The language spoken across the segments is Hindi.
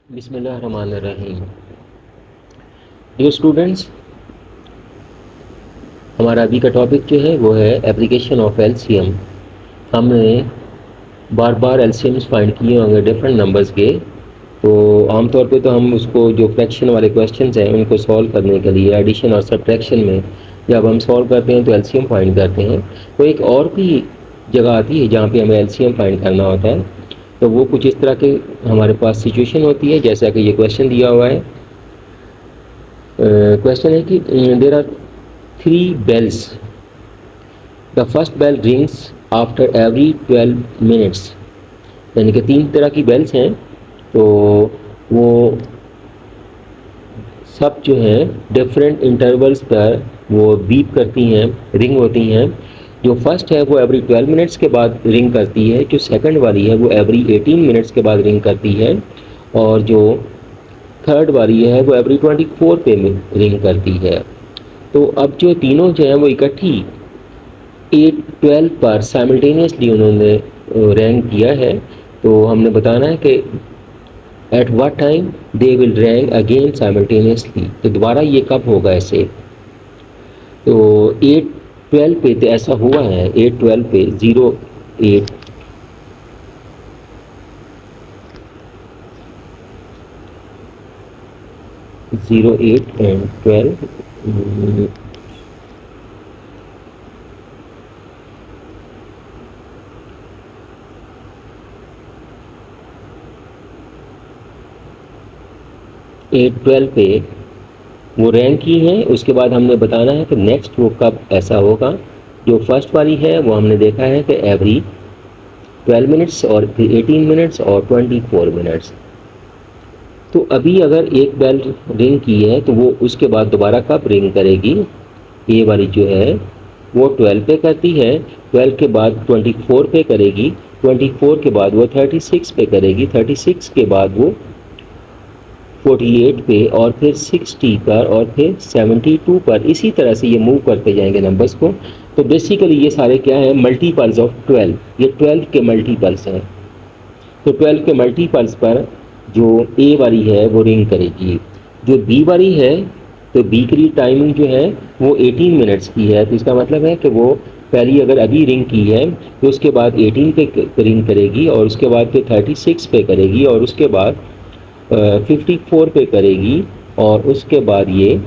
बिस्मिल्लाहिर्रहमानिर्रहीम। डियर स्टूडेंट्स, हमारा अभी का टॉपिक जो है वो है एप्लीकेशन ऑफ एलसीएम। हमने बार बार एलसीएम्स फाइंड किए होंगे डिफरेंट नंबर्स के, तो आमतौर पे तो हम उसको जो फ्रैक्शन वाले क्वेश्चंस हैं उनको सॉल्व करने के लिए एडिशन और सब्ट्रैक्शन में जब हम सॉल्व करते हैं तो एलसीएम फाइंड करते हैं। तो एक और भी जगह आती है जहाँ पे हमें एलसीएम फाइंड करना होता है, तो वो कुछ इस तरह के हमारे पास सिचुएशन होती है जैसा कि ये क्वेश्चन दिया हुआ है। क्वेश्चन है कि there are 3 bells. The first bell rings after every 12 minutes. यानी कि 3 तरह की बेल्स हैं, तो वो सब जो हैं डिफरेंट इंटरवल्स पर वो बीप करती हैं, रिंग होती हैं। जो फर्स्ट है वो एवरी 12 मिनट्स के बाद रिंग करती है, जो सेकंड वाली है वो एवरी 18 मिनट्स के बाद रिंग करती है, और जो थर्ड वाली है वो एवरी 24 पे रिंग करती है। तो अब जो तीनों जो हैं वो इकट्ठी 8-12 पर साइमल्टेनियसली उन्होंने रैंक किया है। तो हमने बताना है कि at what time they will rank again simultaneously, तो दोबारा ये कब होगा ऐसे। तो 8-12 पे तो ऐसा हुआ है, 8-12 पे 08 एंड 12 8-12 पे वो रैंक की है। उसके बाद हमने बताना है कि नेक्स्ट वो कब ऐसा होगा। जो फर्स्ट वाली है वो हमने देखा है कि एवरी 12 मिनट्स और फिर 18 मिनट्स और 24 मिनट्स। तो अभी अगर एक बेल रिंग की है तो वो उसके बाद दोबारा कब रिंग करेगी। ये वाली जो है वो 12 पे करती है, 12 के बाद 24 पे करेगी, 24 के बाद वो 36 पे करेगी, 36 के बाद वो 48 पे, और फिर 60 पर, और फिर 72 पर। इसी तरह से ये मूव करते जाएंगे नंबर्स को। तो बेसिकली ये सारे क्या है, मल्टीपल्स ऑफ 12। ये 12 के मल्टीपल्स हैं। तो 12 के मल्टीपल्स पर जो ए वाली है वो रिंग करेगी। जो बी वाली है, तो बी की टाइमिंग जो है वो 18 मिनट्स की है। तो इसका मतलब है कि वो पहली अगर अभी रिंग की है तो उसके बाद 18 पे रिंग करेगी, और उसके बाद फिर 36 पे करेगी, और उसके बाद 54 पे करेगी, और उसके बाद ये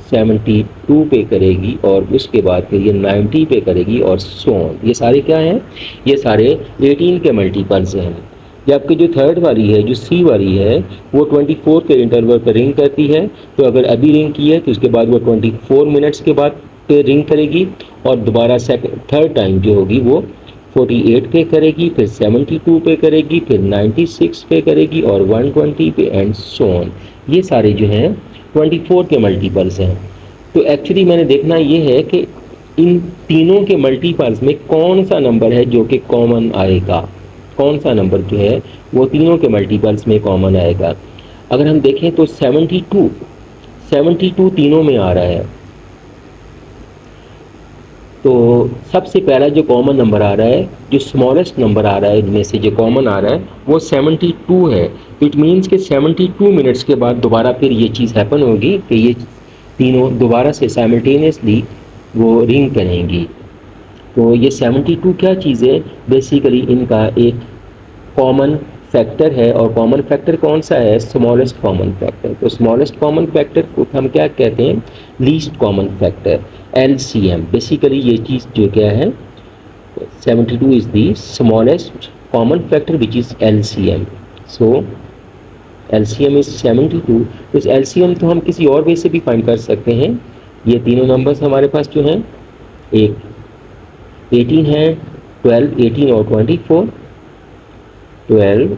72 पे करेगी, और उसके बाद फिर ये 90 पे करेगी, और सो ऑन। ये सारे क्या हैं, ये सारे 18 के मल्टीपल्स हैं। जबकि जो थर्ड वाली है, जो सी वाली है, वो 24 के इंटरवल पर रिंग करती है। तो अगर अभी रिंग की है तो उसके बाद वो 24 मिनट्स के बाद पे रिंग करेगी, और दोबारा थर्ड टाइम जो होगी वो 48 पे करेगी, फिर 72 पे करेगी, फिर 96 पे करेगी, और 120 पे, एंड सो ऑन। ये सारे जो हैं 24 के मल्टीपल्स हैं। तो एक्चुअली मैंने देखना ये है कि इन तीनों के मल्टीपल्स में कौन सा नंबर है जो कि कॉमन आएगा, कौन सा नंबर जो है वो तीनों के मल्टीपल्स में कॉमन आएगा। अगर हम देखें तो 72 तीनों में आ रहा है। तो सबसे पहला जो कॉमन नंबर आ रहा है, जो स्मॉलेस्ट नंबर आ रहा है इनमें से जो कॉमन आ रहा है वो 72 है। इट मीन्स कि 72 मिनट्स के बाद दोबारा फिर ये चीज़ हैपन होगी कि ये तीनों दोबारा से साइमल्टेनियसली वो रिंग करेंगी। तो ये 72 क्या चीज़ है, बेसिकली इनका एक कॉमन फैक्टर है। और कॉमन फैक्टर कौन सा है, स्मॉलेस्ट कॉमन फैक्टर। तो स्मॉलेस्ट कॉमन फैक्टर को हम क्या कहते हैं, least common factor, LCM. Basically ये चीज़ जो क्या है, 72 is the smallest common factor which is LCM. So LCM is 72। इस एलसीएम तो हम किसी और वे से भी फाइंड कर सकते हैं। ये तीनों नंबर्स हमारे पास जो हैं, एक 18 है, 12, 18 और 24, 12,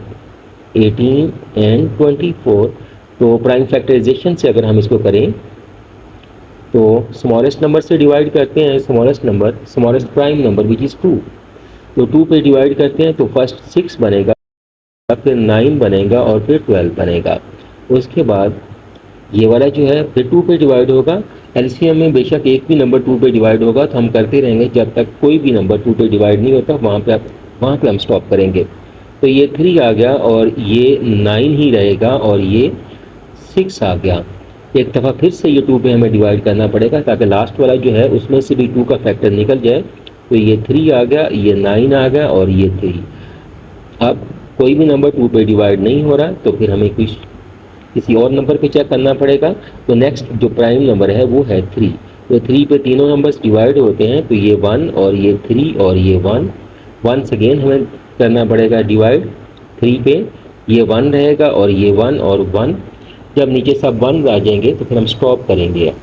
18 एंड 24। तो प्राइम फैक्टराइजेशन से अगर हम इसको करें तो स्मॉलेस्ट नंबर से डिवाइड करते हैं, smallest number, smallest prime number which is 2। तो 2 पे डिवाइड करते हैं तो फर्स्ट 6 बनेगा, फिर 9 बनेगा, और फिर 12 बनेगा। उसके बाद ये वाला जो है फिर 2 पे डिवाइड होगा। एलसीएम में बेशक एक भी नंबर 2 पे डिवाइड होगा, तो हम करते रहेंगे जब तक कोई भी नंबर 2 पे डिवाइड नहीं होता, वहाँ पे हम स्टॉप करेंगे। तो ये 3 आ गया और ये 9 ही रहेगा और ये 6 आ गया। एक दफ़ा फिर से ये 2 पे हमें डिवाइड करना पड़ेगा ताकि लास्ट वाला जो है उसमें से भी 2 का फैक्टर निकल जाए। तो ये 3 आ गया, ये 9 आ गया और ये 3। अब कोई भी नंबर 2 पे डिवाइड नहीं हो रहा तो फिर हमें किसी और नंबर पे चेक करना पड़ेगा। तो नेक्स्ट जो प्राइम नंबर है वो है 3। तो 3 पे तीनों नंबर्स डिवाइड होते हैं, तो ये 1 और ये 3 और ये 1। वंस अगेन हमें करना पड़ेगा डिवाइड 3 पे, ये 1 रहेगा और ये 1 और 1। जब नीचे सब 1 आ जाएंगे तो फिर हम स्टॉप करेंगे।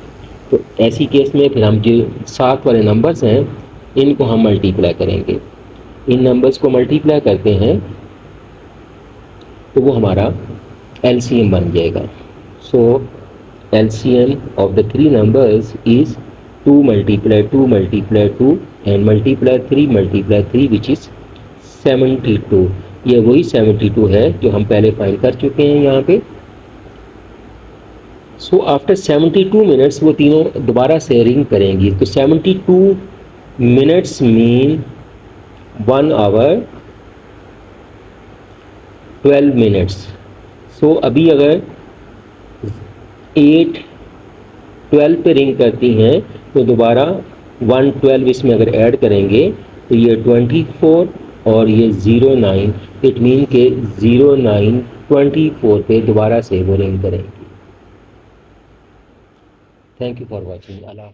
तो ऐसी केस में फिर हम जो साथ वाले नंबर्स हैं इनको हम मल्टीप्लाई करेंगे। इन नंबर्स को मल्टीप्लाई करते हैं तो वो हमारा LCM बन जाएगा। सो LCM of the 3 numbers is 2 multiply 2 multiply 2 and multiply 3 which is 72। ये वही 72 है जो हम पहले फाइंड कर चुके हैं यहाँ पे। सो आफ्टर 72 मिनट्स वो तीनों दोबारा से रिंग करेंगी। तो 72 मिनट्स मीन 1 आवर 12 मिनट्स। सो अभी अगर 8 12 पे रिंग करती हैं तो दोबारा 112 इसमें अगर ऐड करेंगे तो ये 24 और ये 09, इट मीन के 09 24 पे दोबारा से वो रिंग करेंगी। Thank you for watching. Allah.